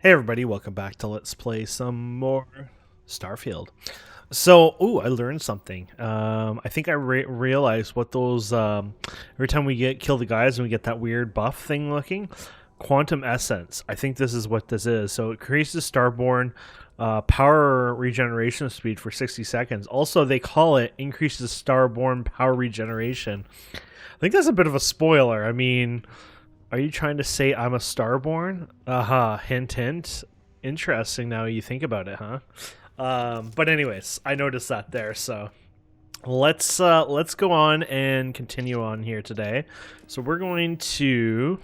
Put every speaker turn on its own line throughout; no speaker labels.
Hey everybody, welcome back to Let's Play some more Starfield. So, I learned something. I think I realized what those, every time we kill the guys and we get that weird buff thing looking, quantum essence. I think this is what this is. So it increases Starborn power regeneration speed for 60 seconds. Also, they call it increases Starborn power regeneration. I think that's a bit of a spoiler. I mean, are you trying to say I'm a Starborn? Hint, hint. Interesting now you think about it, huh? But anyways, I noticed that there, so let's go on and continue on here today. So we're going to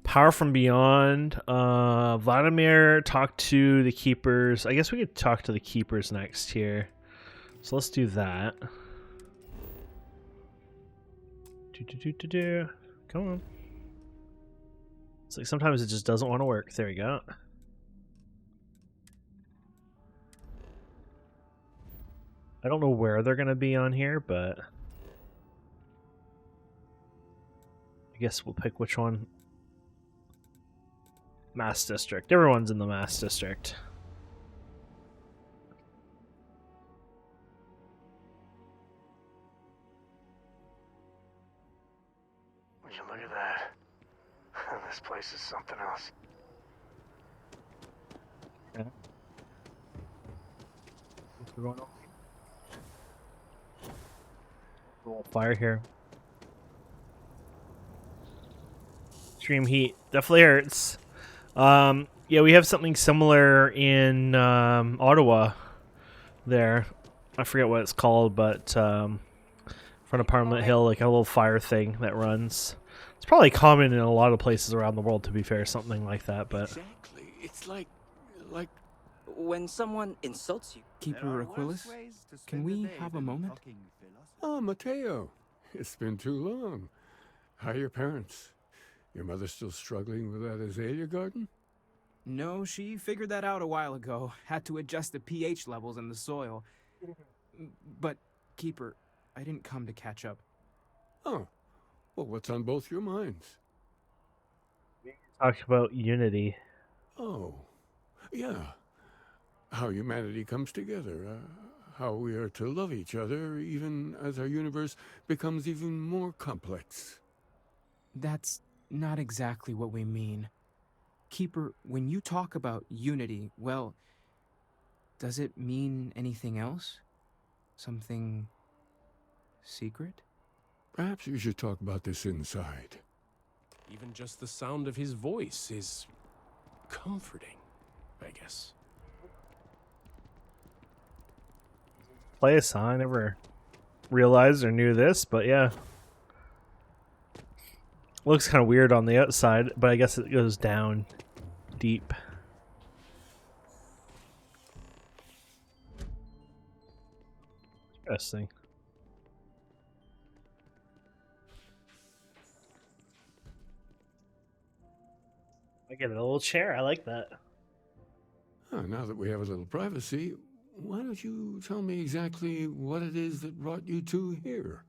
Power from Beyond. Vladimir, talk to the keepers. I guess we could talk to the keepers next here. So let's do that. Come on. It's like sometimes it just doesn't want to work. There we go. I don't know where they're going to be on here, but I guess we'll pick which one. Mass District. Everyone's in the Mass District.
Would you look at that? This place is something else.
Yeah. A little fire here. Extreme heat definitely hurts. Yeah, we have something similar in Ottawa. There, I forget what it's called, but front of Parliament Hill, like a little fire thing that runs. It's probably common in a lot of places around the world, to be fair, something like that. But
exactly, it's like
When someone insults you,
Keeper Aquilus, can we have a moment?
Oh, Mateo. It's been too long. How are your parents? Your mother still struggling with that azalea garden?
No, she figured that out a while ago. Had to adjust the pH levels in the soil. But, Keeper, I didn't come to catch up.
Oh, well, what's on both your minds?
talk about unity.
Oh, yeah. How humanity comes together. How we are to love each other even as our universe becomes even more complex.
That's not exactly what we mean. Keeper, when you talk about unity, well, does it mean anything else? Something secret?
Perhaps we should talk about this inside.
even just the sound of his voice is comforting, I guess.
Play a song. I never realized or knew this, but yeah. Looks kind of weird on the outside, but I guess it goes down deep. Interesting. I get a little chair. I like that.
Now that we have a little privacy, why don't you tell me exactly what it is that brought you two here?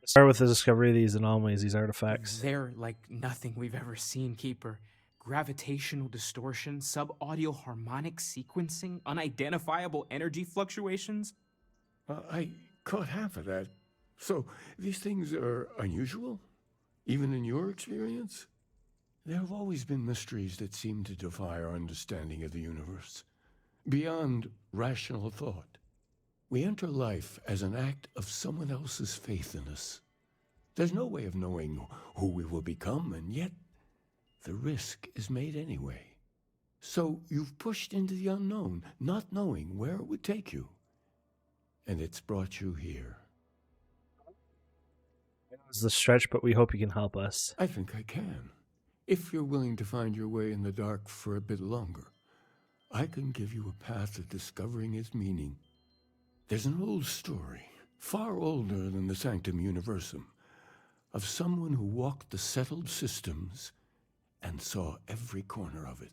Start with the discovery of these anomalies, these artifacts.
They're like nothing we've ever seen, Keeper. Gravitational distortion, sub-audio harmonic sequencing, unidentifiable energy fluctuations.
I caught half of that. So, these things are unusual? Even in your experience? There have always been mysteries that seem to defy our understanding of the universe, beyond rational thought. We enter life as an act of someone else's faith in us. There's no way of knowing who we will become, and yet the risk is made anyway. So you've pushed into the unknown, not knowing where it would take you. And it's brought you here.
It's the stretch, but we hope you can help us.
I think I can. If you're willing to find your way in the dark for a bit longer, I can give you a path of discovering its meaning. There's an old story, far older than the Sanctum Universum, of someone who walked the settled systems and saw every corner of it.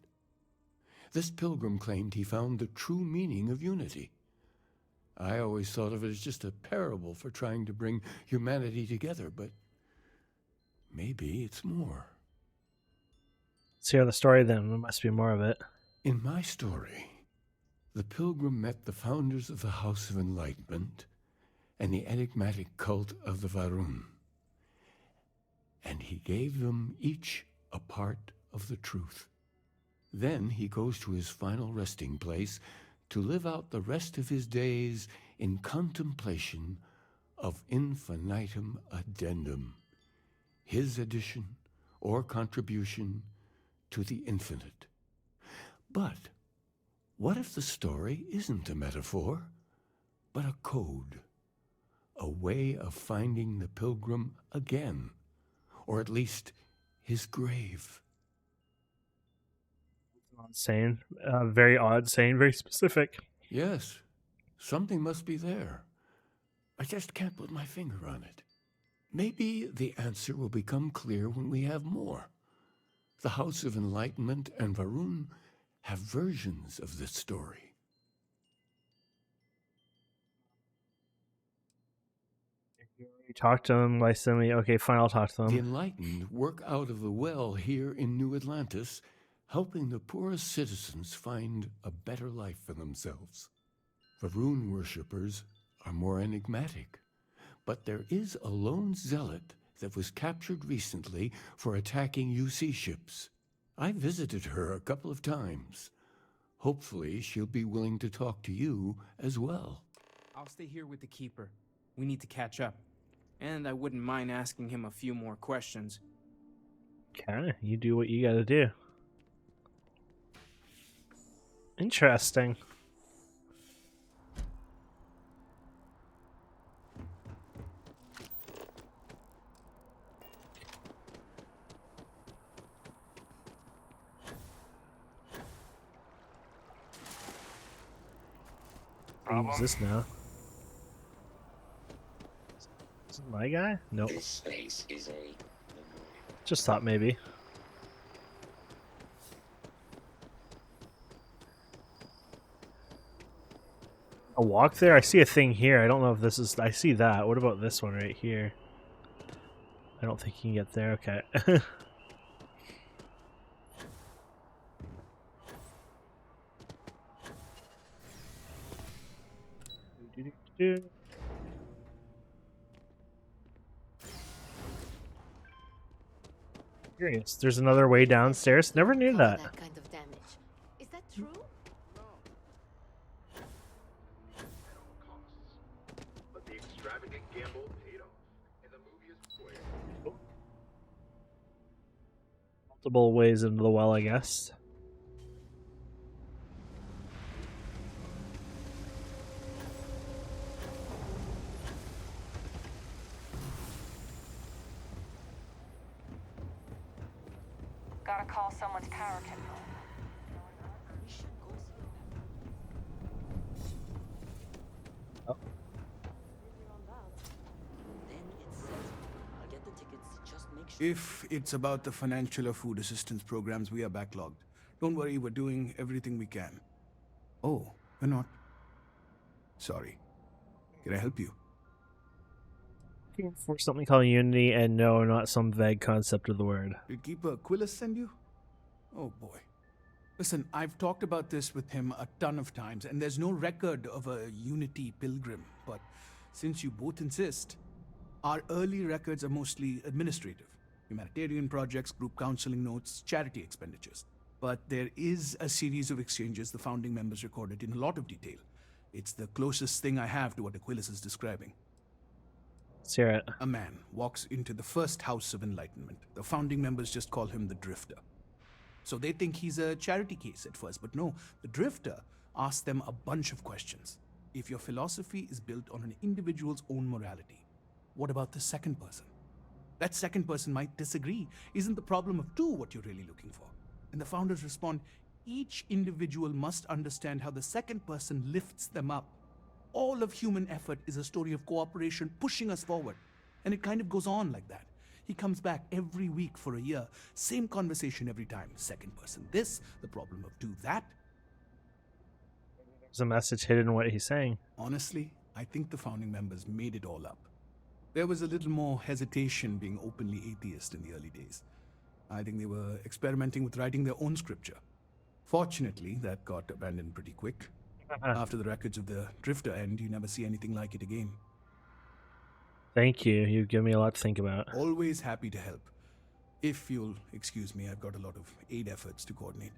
This pilgrim claimed he found the true meaning of unity. I always thought of it as just a parable for trying to bring humanity together, but maybe it's more.
Let's hear the story then. There must be more of it.
In my story, the pilgrim met the founders of the House of Enlightenment and the enigmatic cult of the Varun, and he gave them each a part of the truth. Then he goes to his final resting place to live out the rest of his days in contemplation of infinitum addendum, his addition or contribution to the infinite. But what if the story isn't a metaphor, but a code, a way of finding the pilgrim again, or at least his grave?
Odd saying, very odd saying, very specific.
Yes, something must be there. I just can't put my finger on it. Maybe the answer will become clear when we have more. The House of Enlightenment and Varun have versions of this story.
You talk to them, Lysemi. Okay, fine, I'll talk to
The
them.
enlightened work out of the well here in New Atlantis, helping the poorest citizens find a better life for themselves. Varun worshippers are more enigmatic, but there is a lone zealot that was captured recently for attacking UC ships. I visited her a couple of times. Hopefully she'll be willing to talk to you as well.
I'll stay here with the Keeper. We need to catch up. And I wouldn't mind asking him a few more questions.
Okay, you do what you gotta do. Interesting. Use this now. Is it my guy? Nope.
This space is a
Just thought maybe. A walk there? I see a thing here. I don't know if this is... I see that. What about this one right here? I don't think you can get there. Okay. Curious. There's another way downstairs. Never knew that.
That kind of damage. Is that true?
But the extravagant gamble paid off, and the movie is spoiled.
Multiple ways into the well, I guess.
Gotta call someone's power control.
Oh.
If it's about the financial or food assistance programs, we are backlogged. Don't worry, we're doing everything we can. Oh, we're not. Sorry. Can I help you?
Looking for something called Unity, and no, not some vague concept of the word.
Did Keeper Quillis send you? Oh boy. Listen, I've talked about this with him a ton of times, and there's no record of a Unity pilgrim. But since you both insist, our early records are mostly administrative. Humanitarian projects, group counseling notes, charity expenditures. But there is a series of exchanges the founding members recorded in a lot of detail. It's the closest thing I have to what Aquilus is describing.
Let's hear it.
A man walks into the first House of Enlightenment. The founding members just call him the Drifter. So they think he's a charity case at first, but no, the Drifter asks them a bunch of questions. If your philosophy is built on an individual's own morality, what about the second person? That second person might disagree. Isn't the problem of two what you're really looking for? And the founders respond, each individual must understand how the second person lifts them up. All of human effort is a story of cooperation pushing us forward. And it kind of goes on like that. He comes back every week for a year. Same conversation every time. Second person this, the problem of two that.
There's a message hidden in what he's saying.
Honestly, I think the founding members made it all up. There was a little more hesitation being openly atheist in the early days. I think they were experimenting with writing their own scripture. Fortunately, that got abandoned pretty quick. After the records of the Drifter end, you never see anything like it again.
Thank you. You've given me a lot to think about.
Always happy to help. If you'll excuse me, I've got a lot of aid efforts to coordinate.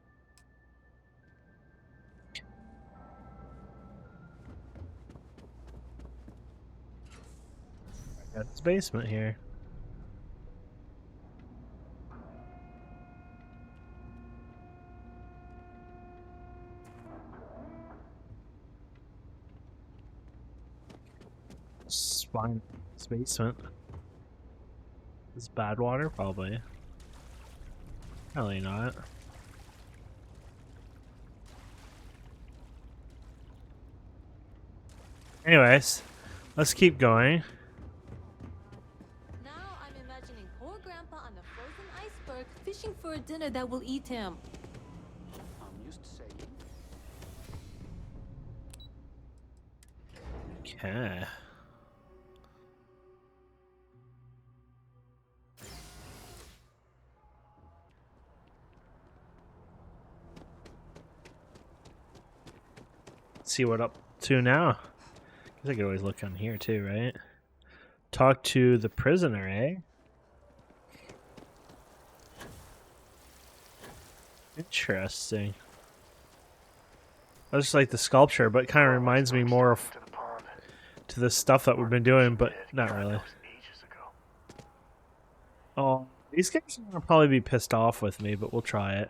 Got this basement here. Spine. This basement. This bad water, probably. Probably not. Anyways, let's keep going.
Now I'm imagining poor Grandpa on a frozen iceberg fishing for a dinner that will eat him.
I'm used to saying.
Okay. See what up to now. Guess I could always look on here too, right? Talk to the prisoner, eh? Interesting. I just like the sculpture, but it kind of reminds me more of
To the pond.
to the stuff that we've been doing, but not
God,
really.
that was ages ago.
Oh, these guys are gonna probably be pissed off with me, but we'll try it.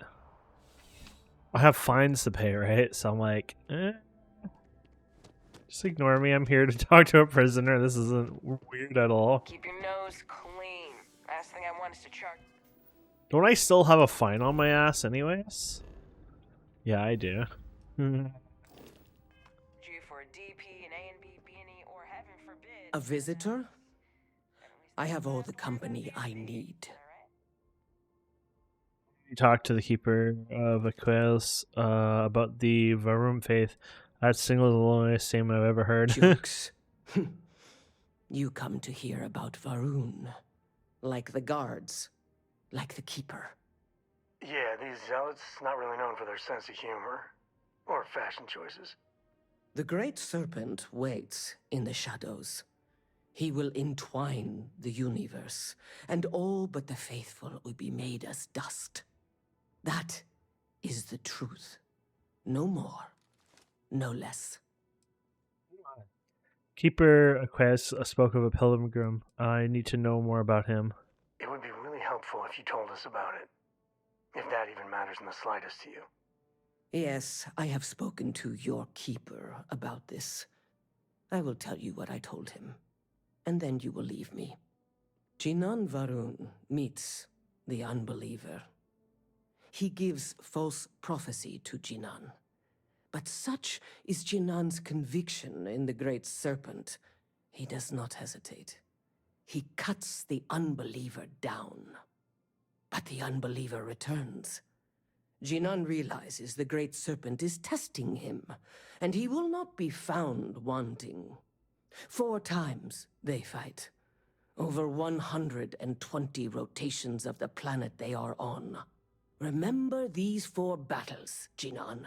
I have fines to pay, right? So I'm like, just ignore me. I'm here to talk to a prisoner. This isn't weird at all.
Keep your nose clean. Last thing I want is to charge.
Don't I still have a fine on my ass anyways? Yeah, I do.
you for a DP, an A and B, B&E, or heaven forbid.
A visitor? I have all the company I need.
You talked to the keeper of Aquils about the Varum faith. That single the longest name I've ever heard.
Jukes. You come to hear about Varun. Like the guards. Like the keeper.
Yeah, these zealots not really known for their sense of humor. Or fashion choices.
The Great Serpent waits in the shadows. He will entwine the universe, and all but the faithful will be made as dust. That is the truth. No more. No less.
Keeper Aquis spoke of a pilgrim. I need to know more about him.
It would be really helpful if you told us about it. If that even matters in the slightest to you.
Yes, I have spoken to your keeper about this. I will tell you what I told him, and then you will leave me. Jinan Varun meets the unbeliever. He gives false prophecy to Jinan. But such is Jinan's conviction in the Great Serpent, he does not hesitate. He cuts the unbeliever down. But the unbeliever returns. Jinan realizes the Great Serpent is testing him, and he will not be found wanting. 4 times they fight. Over 120 rotations of the planet they are on. Remember these 4 battles, Jinan,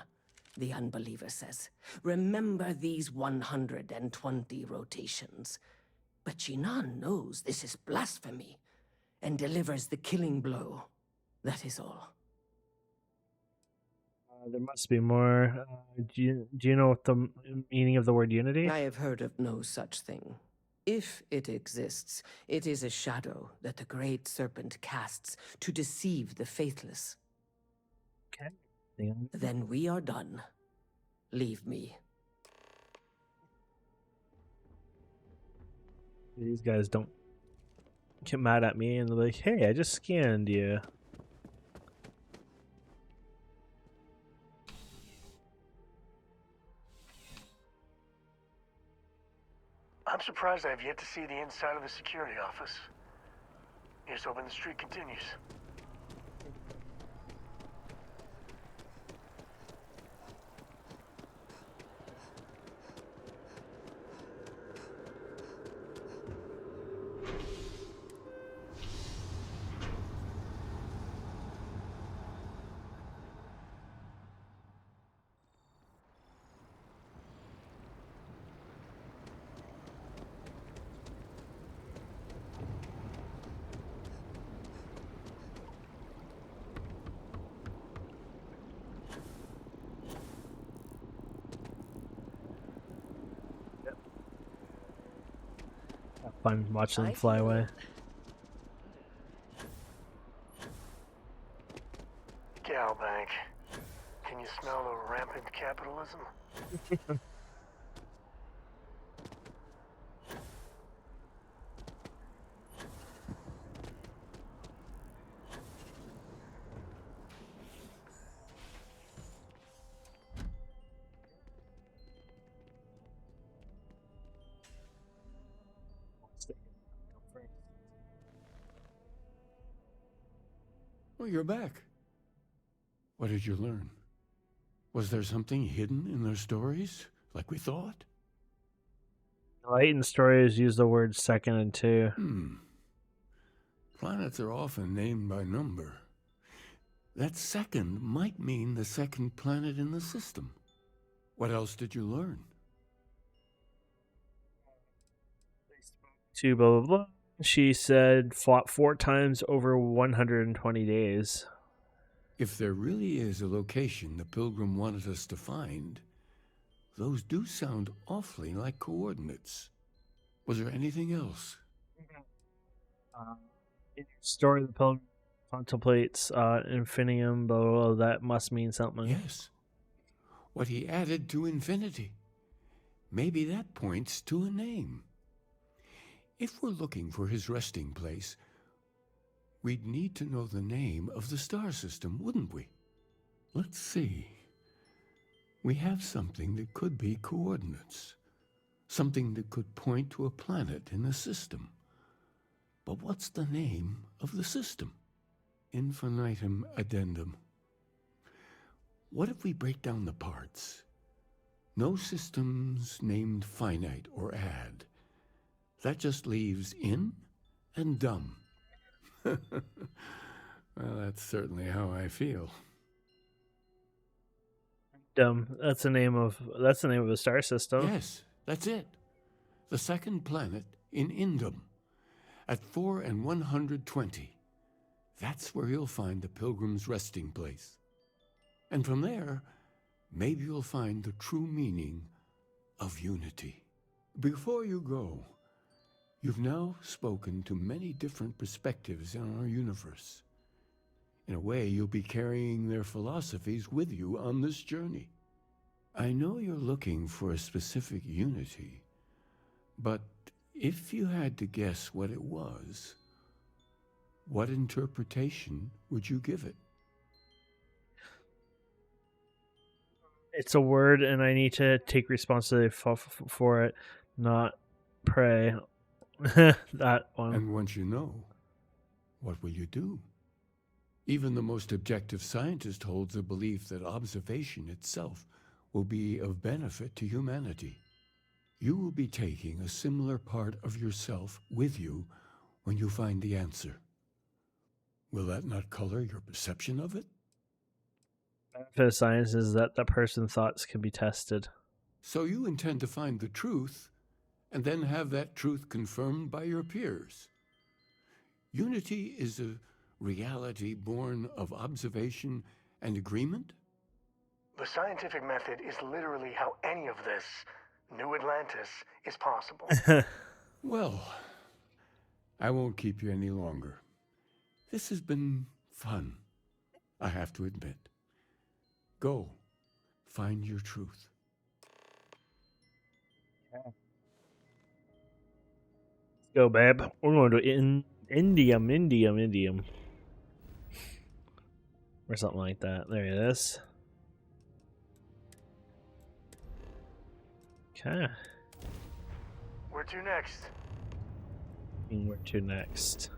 the unbeliever says. Remember these 120 rotations. But Jinan knows this is blasphemy, and delivers the killing blow. That is all.
There must be more. Do you know what the meaning of the word unity?
I have heard of no such thing. If it exists, it is a shadow that the Great Serpent casts to deceive the faithless.
Okay.
Then we are done. Leave me.
These guys don't get mad at me and they're like, hey, I just scanned you.
I'm surprised I've yet to see the inside of the security office. Here's hoping the streak continues.
Fun watching them
I
fly
feel
away.
it.
Galbank. Can you smell the rampant capitalism?
Well, you're back. What did you learn? Was there something hidden in their stories, like we thought?
Light stories use the words second and two.
Planets are often named by number. That second might mean the second planet in the system. What else did you learn?
Two blah blah blah. She said fought 4 times over 120 days.
If there really is a location the Pilgrim wanted us to find, those do sound awfully like coordinates. Was there anything else?
In your story, the pilgrim contemplates infinium, blah, blah, blah. That must mean something.
Yes. What he added to infinity. Maybe that points to a name. If we're looking for his resting place, we'd need to know the name of the star system, wouldn't we? Let's see. We have something that could be coordinates. Something that could point to a planet in the system. But what's the name of the system? Infinitum addendum. What if we break down the parts? No systems named finite or add. That just leaves in and dumb. Well, that's certainly how I feel.
That's the name of the star system.
Yes, that's it. The second planet in Indum. At 4 and 120. That's where you'll find the Pilgrim's resting place. And from there, maybe you'll find the true meaning of unity. Before you go, you've now spoken to many different perspectives in our universe. In a way, you'll be carrying their philosophies with you on this journey. I know you're looking for a specific unity, but if you had to guess what it was, what interpretation would you give it?
It's a word, and I need to take responsibility for it, not pray. That one.
And once you know, what will you do? Even the most objective scientist holds a belief that observation itself will be of benefit to humanity. You will be taking a similar part of yourself with you when you find the answer. Will that not color your perception of it?
The benefit of science is that the person's thoughts can be tested.
So you intend to find the truth and then have that truth confirmed by your peers. Unity is a reality born of observation and agreement?
The scientific method is literally how any of this, New Atlantis, is possible.
Well, I won't keep you any longer. This has been fun, I have to admit. Go, find your truth.
Let's go, babe. We're going to Indium. Or something like that. There it is. Okay.
Where to next?
Where to next?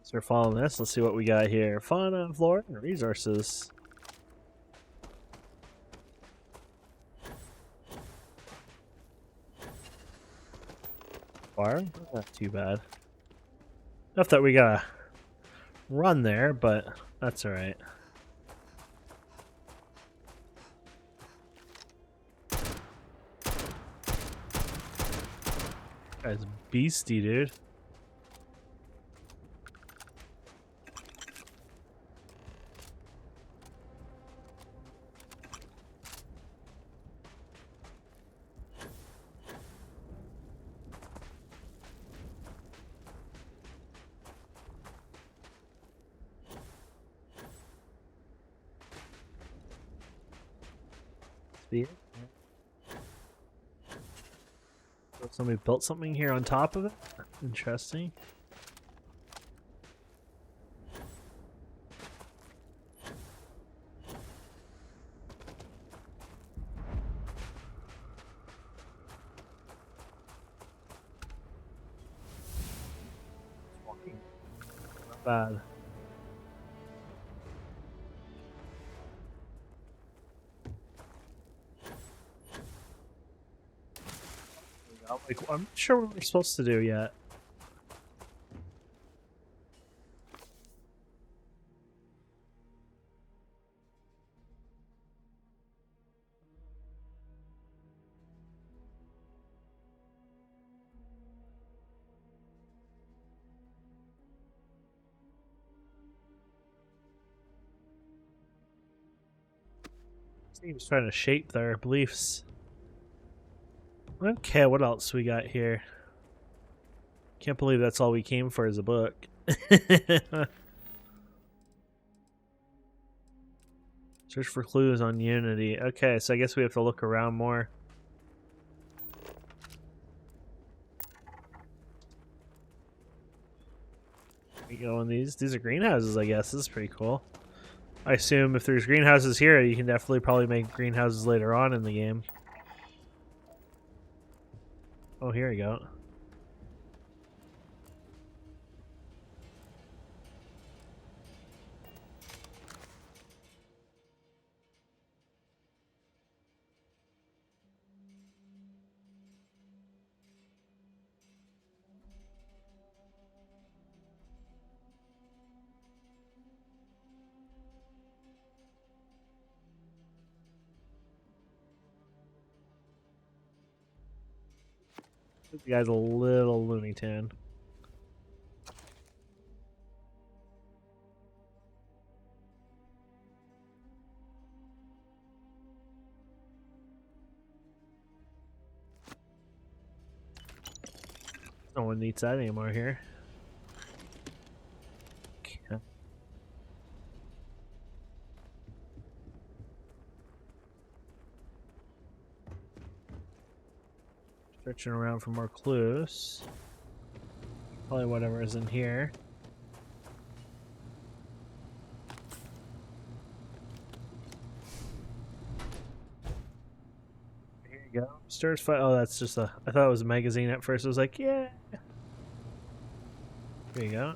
So we're following this. Let's see what we got here. Fauna, flora, and resources. far. Not too bad. Enough that we gotta run there, but that's alright. Guy's beastie, dude. See it? So somebody built something here on top of it? Interesting. Not bad. Like, I'm not sure what we're supposed to do yet. Seems trying to shape their beliefs. Okay, what else we got here? Can't believe that's all we came for is a book. Search for clues on Unity. Okay, so I guess we have to look around more. We go in these. These are greenhouses, I guess. This is pretty cool. I assume if there's greenhouses here, you can definitely probably make greenhouses later on in the game. Oh, here we go. This guy's a little Looney Tune. No one needs that anymore here. Okay. Searching around for more clues. Probably whatever is in here. Here you go. Stirs fight. Oh, that's just a. I thought it was a magazine at first. I was like, yeah. There you go.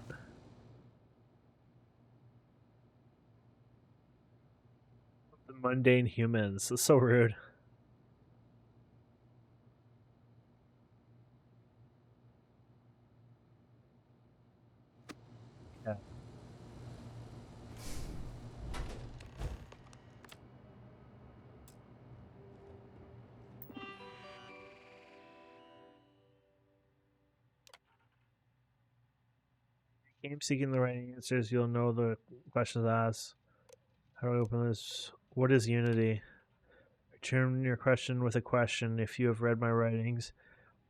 The mundane humans. That's so rude. Yeah. Game seeking the right answers. You'll know the questions asked. How do I open this? What is Unity? Return your question with a question. If you have read my writings,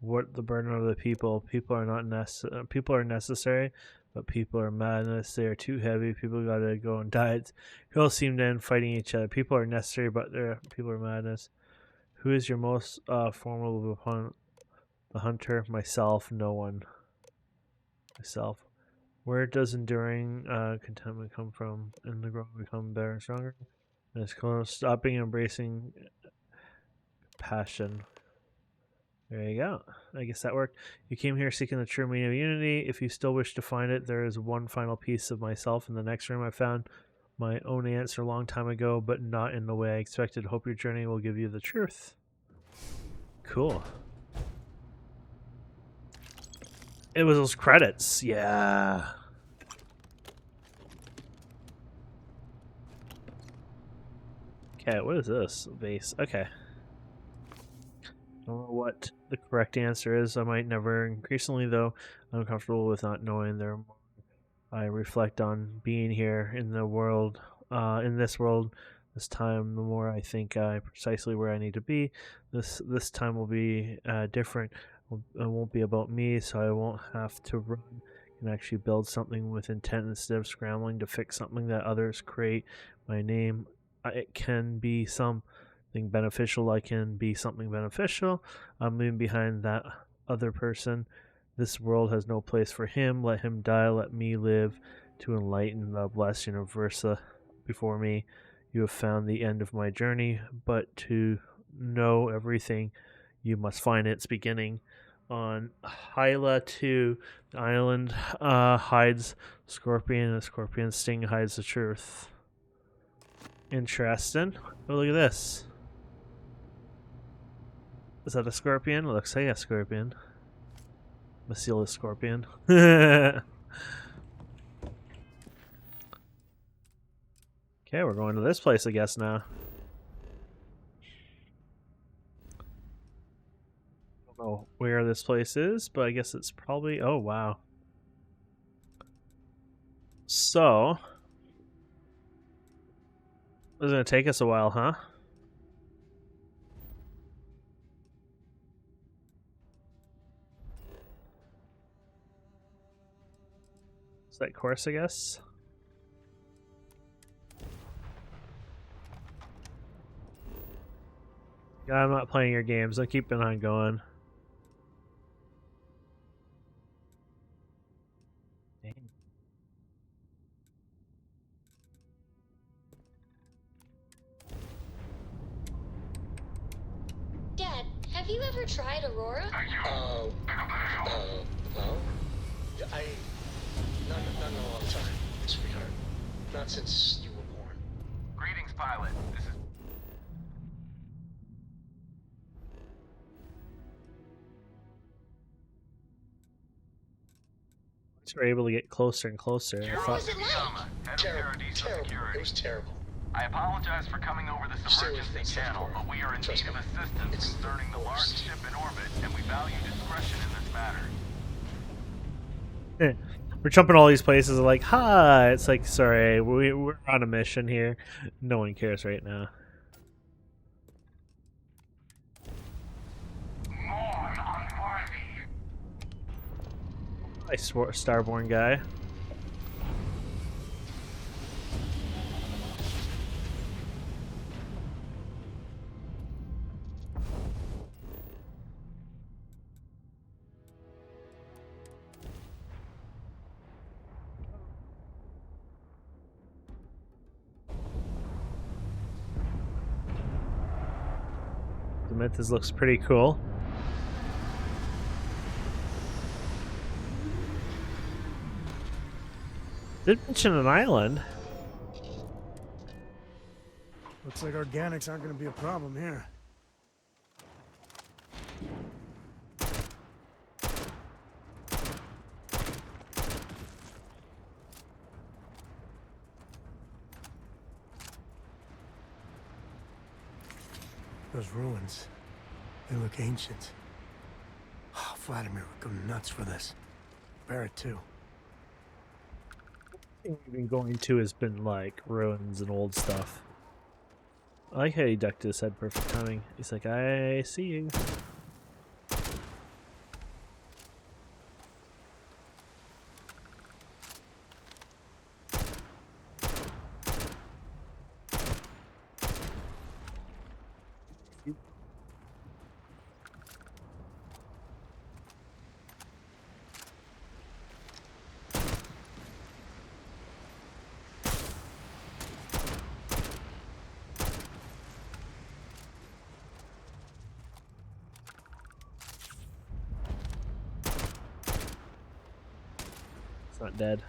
what the burden of the people? People are not people are necessary, but people are madness. They are too heavy. People gotta go on diets. People seem to end fighting each other. People are necessary, but people are madness. Who is your most formidable opponent? The hunter. Myself. No one. Myself. Where does enduring contentment come from? In the growth, become better and stronger. And it's called stopping and embracing passion. There you go. I guess that worked. You came here seeking the true meaning of unity. If you still wish to find it, there is one final piece of myself in the next room. I found my own answer a long time ago, but not in the way I expected. Hope your journey will give you the truth. Cool. It was those credits. Yeah. Okay, what is this? Base. Okay. I don't know what the correct answer is. I might never. Increasingly, though, I'm comfortable with not knowing. There, I reflect on being here in the world, in this world. This time, the more I think precisely where I need to be. This time will be different. It won't be about me, so I won't have to run and actually build something with intent instead of scrambling to fix something that others create. My name, it can be something beneficial. I can be something beneficial. I'm leaving behind that other person. This world has no place for him. Let him die. Let me live to enlighten the blessed universe before me. You have found the end of my journey, but to know everything, you must find its beginning. On Hyla 2, the island hides Scorpion, and a Scorpion sting hides the truth. Interesting. Oh, look at this. Is that a Scorpion? It looks like a Scorpion. Bacillus Scorpion. Okay, we're going to this place, I guess, now. I don't know where this place is, but I guess it's probably... Oh, wow. So... This is going to take us a while, huh? Is that course, I guess? Yeah, I'm not playing your games. I'm keeping on going. Dang.
Dad, have you ever tried Aurora?
Well, not in a long time, sweetheart. Not since you were born.
Greetings, pilot. This is...
We're able to get closer and closer.
What was it like?
Terrible. It was terrible.
I apologize for coming over this
Stay with
emergency
me,
channel,
Starborn.
but we are in
Trust
need of
me.
assistance
It's
concerning the large
worst.
ship in orbit, and we value discretion in this matter.
We're jumping all these places like, hi! It's like, sorry, we're on a mission here. No one cares right now. Hi, Starborn guy. The Mythos looks pretty cool. Did mention an island.
Looks like organics aren't going to be a problem here. Those ruins, they look ancient. Oh, Vladimir would go nuts for this. Barrett, too.
Everything we've been going to has been like ruins and old stuff. I like how he ducked his head, perfect timing. He's like, I see you. Not dead.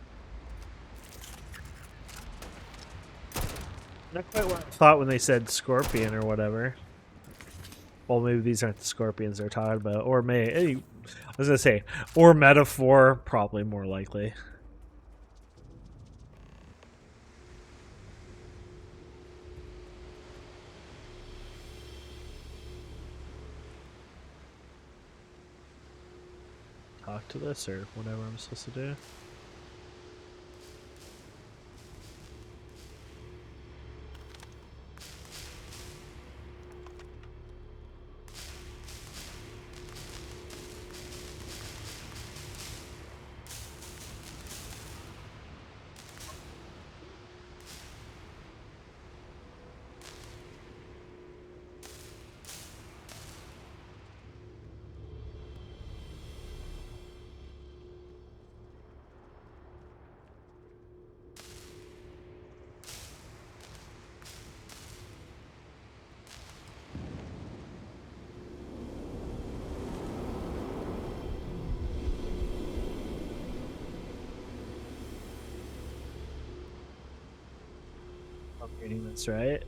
Not quite what I thought when they said scorpion or whatever. Well, maybe these aren't the scorpions they're talking about, or I was gonna say, or metaphor, probably more likely. Talk to this or whatever I'm supposed to do. Upgrading this, right?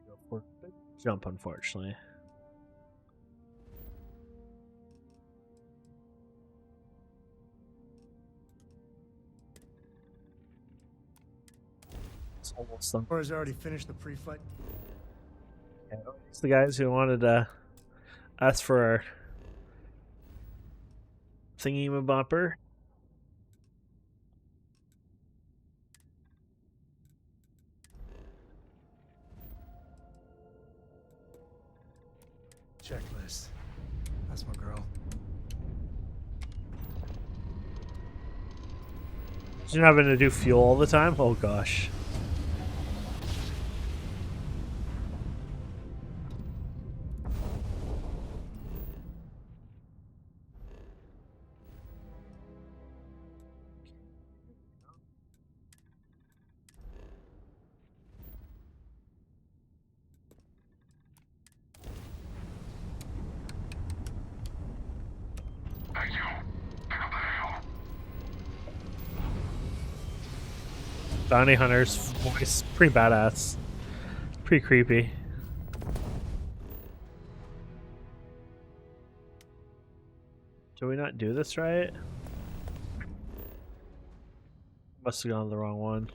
Go for a big jump, unfortunately. It's almost done.
Or has already finished the pre-fight.
Yeah, it's the guys who wanted to ask for our thingy-ma-bopper.
Checklist. That's my girl.
You're having to do fuel all the time? Oh gosh.
Thank you. Pick up the hail.
Bounty Hunter's voice, pretty badass. Pretty creepy. Did we not do this right? Must have gone to the wrong one.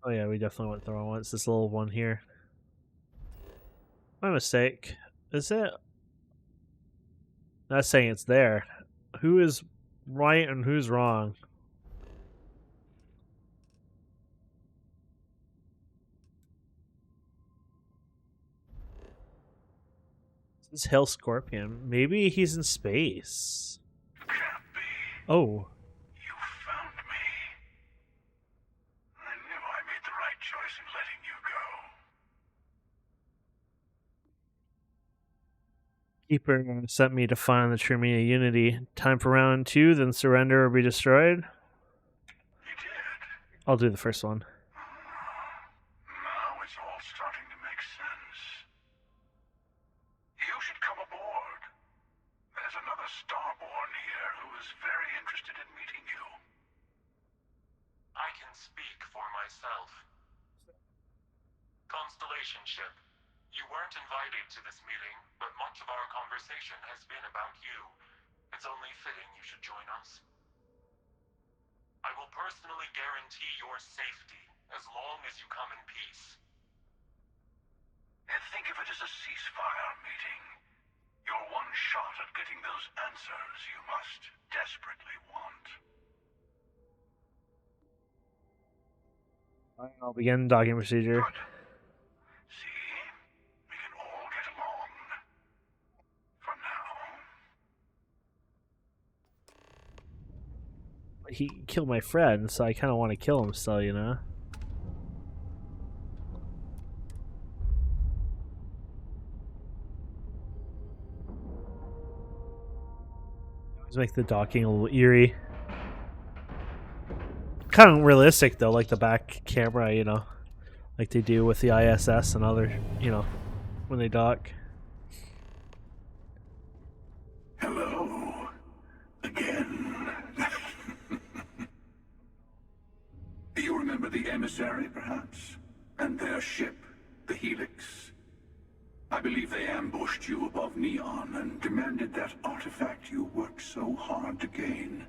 Oh yeah, we definitely went the wrong one. It's this little one here. My mistake. Is it? Not saying it's there. Who is right and who's wrong? This is Hell Scorpion. Maybe he's in space.
Can't be.
Oh.
You found me. I knew I made the right choice in letting you go.
Keeper sent me to find the true meaning of Unity. Time for round 2, then surrender or be destroyed.
You did.
I'll do the first one.
Now it's all starting to make sense. You should come aboard. There's another Starborn here who is very interested in meeting you. I can speak for myself. Constellation ship. You weren't invited to this meeting, but much of our conversation has been about you. It's only fitting you should join us. I will personally guarantee your safety as long as you come in peace. And think of it as a ceasefire meeting. Your one shot at getting those answers you must desperately want.
I'll begin docking procedure.
Good. See? We can all get along. For now.
He killed my friend, so I kind of want to kill him still, you know? Always make the docking a little eerie. Kind of realistic, though, like the back camera, you know? Like they do with the ISS and other, you know, when they dock.
remember the emissary, perhaps? And their ship, the Helix? I believe they ambushed you above Neon and demanded that artifact you worked so hard to gain.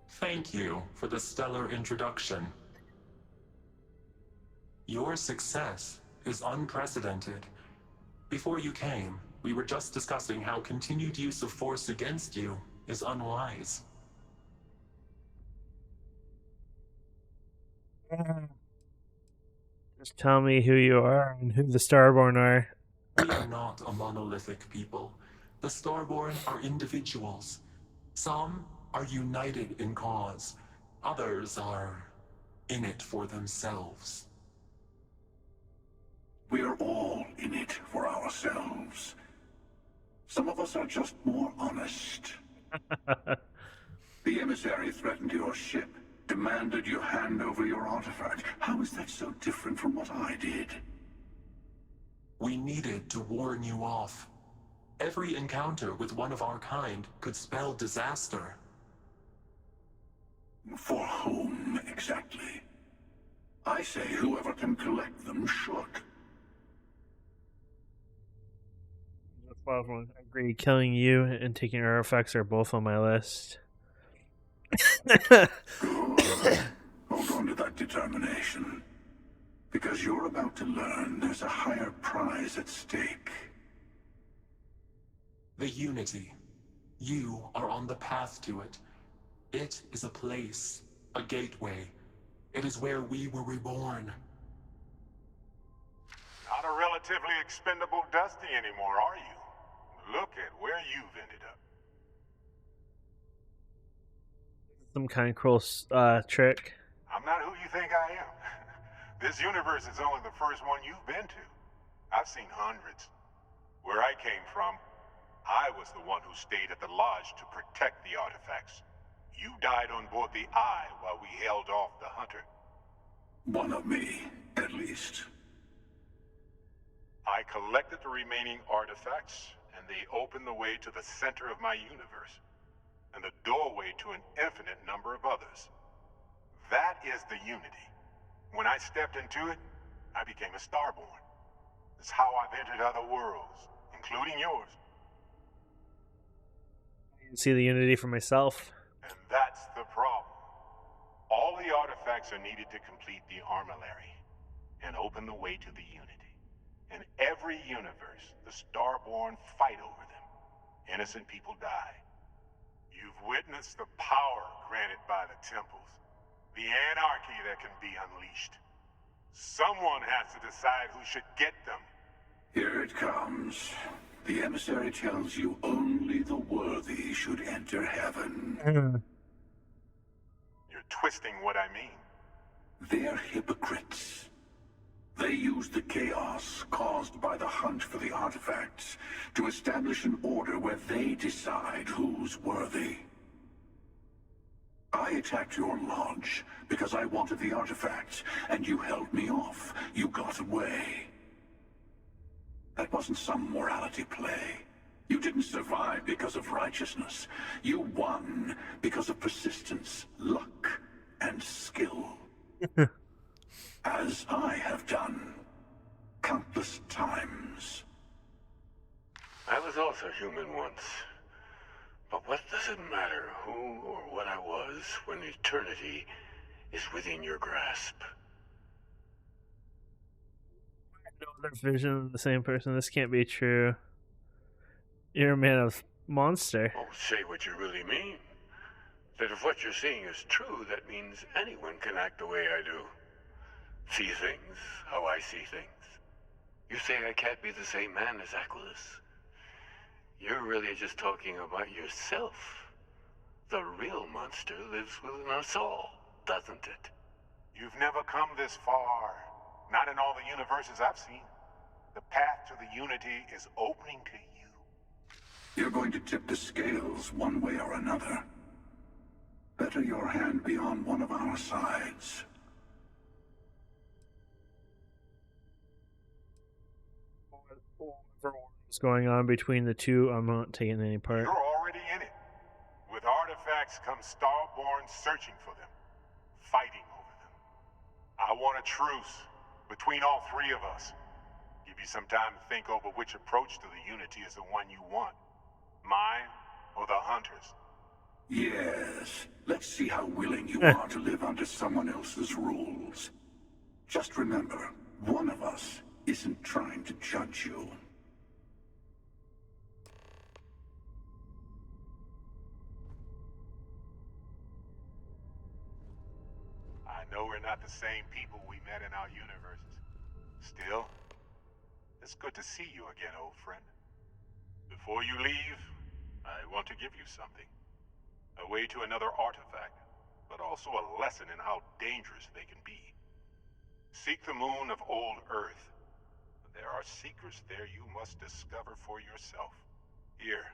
Thank you for the stellar introduction. Your success is unprecedented. Before you came, we were just discussing how continued use of force against you is unwise.
Just tell me who you are and who the Starborn are.
We are not a monolithic people. The Starborn are individuals. Some are united in cause. Others are in it for themselves.
We're all in it for ourselves. Some of us are just more honest. The emissary threatened your ship, demanded you hand over your artifact. How is that so different from what I did?
We needed to warn you off. Every encounter with one of our kind could spell disaster.
For whom, exactly? I say whoever can collect them should.
I agree. Killing you and taking artifacts are both on my list.
Good. Hold on to that determination. Because you're about to learn there's a higher prize at stake.
The Unity. You are on the path to it. It is a place, a gateway. It is where we were reborn.
Not a relatively expendable Dusty anymore, are you? Look at where you've ended up.
Some kind of cruel trick.
I'm not who you think I am. This universe is only the first one you've been to. I've seen hundreds. Where I came from, I was the one who stayed at the lodge to protect the artifacts. You died on board the Eye while we held off the Hunter.
One of me, at least.
I collected the remaining artifacts, and they opened the way to the center of my universe, and the doorway to an infinite number of others. That is the Unity. When I stepped into it, I became a Starborn. It's how I've entered other worlds, including yours.
I can see the Unity for myself.
And that's the problem. All the artifacts are needed to complete the Armillary and open the way to the Unity. In every universe, the Starborn fight over them. Innocent people die. You've witnessed the power granted by the temples, the anarchy that can be unleashed. Someone has to decide who should get them.
Here it comes. The emissary tells you only the worthy should enter heaven.
You're twisting what I mean.
They're hypocrites. They use the chaos caused by the hunt for the artifacts to establish an order where they decide who's worthy. I attacked your lodge because I wanted the artifacts, and you held me off. You got away. That wasn't some morality play. You didn't survive because of righteousness. You won because of persistence, luck, and skill. As I have done countless times.
I was also human once. But what does it matter who or what I was when eternity is within your grasp?
Another vision of the same person. This can't be true. You're a man of monster.
Oh, say what you really mean. That if what you're seeing is true, that means anyone can act the way I do. See things how I see things. You say I can't be the same man as Aquilus. You're really just talking about yourself. The real monster lives within us all, doesn't it?
You've never come this far. Not in all the universes I've seen. The path to the Unity is opening to you.
You're going to tip the scales one way or another. Better your hand be on one of our sides.
What's going on between the two? I'm not taking any part.
You're already in it. With artifacts comes Starborn searching for them. fighting over them. I want a truce between all three of us. Give you some time to think over which approach to the Unity is the one you want. Mine or the Hunters?
Yes. Let's see how willing you are to live under someone else's rules. Just remember, one of us isn't trying to judge you.
I know we're not the same people we met in our universes. Still, it's good to see you again, old friend. Before you leave, I want to give you something. A way to another artifact, but also a lesson in how dangerous they can be. Seek the moon of old Earth. There are secrets there you must discover for yourself. Here,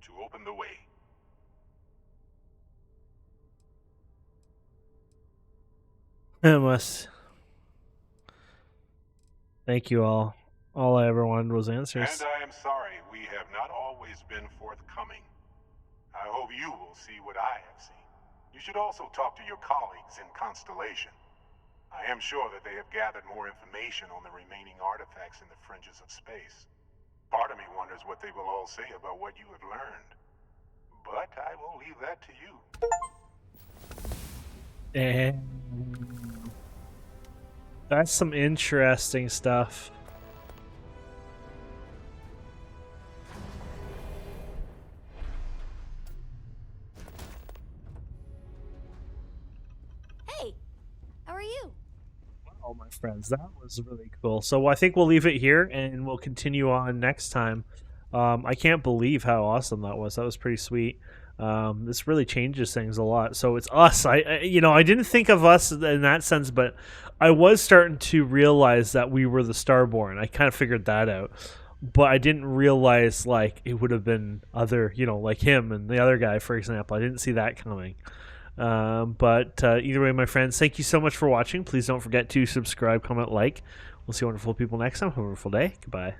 to open the way.
I must. Thank you all. All I ever wanted was answers.
And I am sorry we have not always been forthcoming. I hope you will see what I have seen. You should also talk to your colleagues in Constellation. I am sure that they have gathered more information on the remaining artifacts in the fringes of space. Part of me wonders what they will all say about what you have learned. But I will leave that to you.
And that's some interesting stuff.
Hey, how are you?
All my friends, that was really cool. So I think we'll leave it here and we'll continue on next time. I can't believe how awesome that was. That was pretty sweet. This really changes things a lot. So it's us. I didn't think of us in that sense, but I was starting to realize that we were the Starborn. I kind of figured that out, but I didn't realize like it would have been other, like him and the other guy, for example. I didn't see that coming. But either way, my friends, thank you so much for watching. Please don't forget to subscribe, comment, like. We'll see wonderful people next time. Have a wonderful day. Goodbye.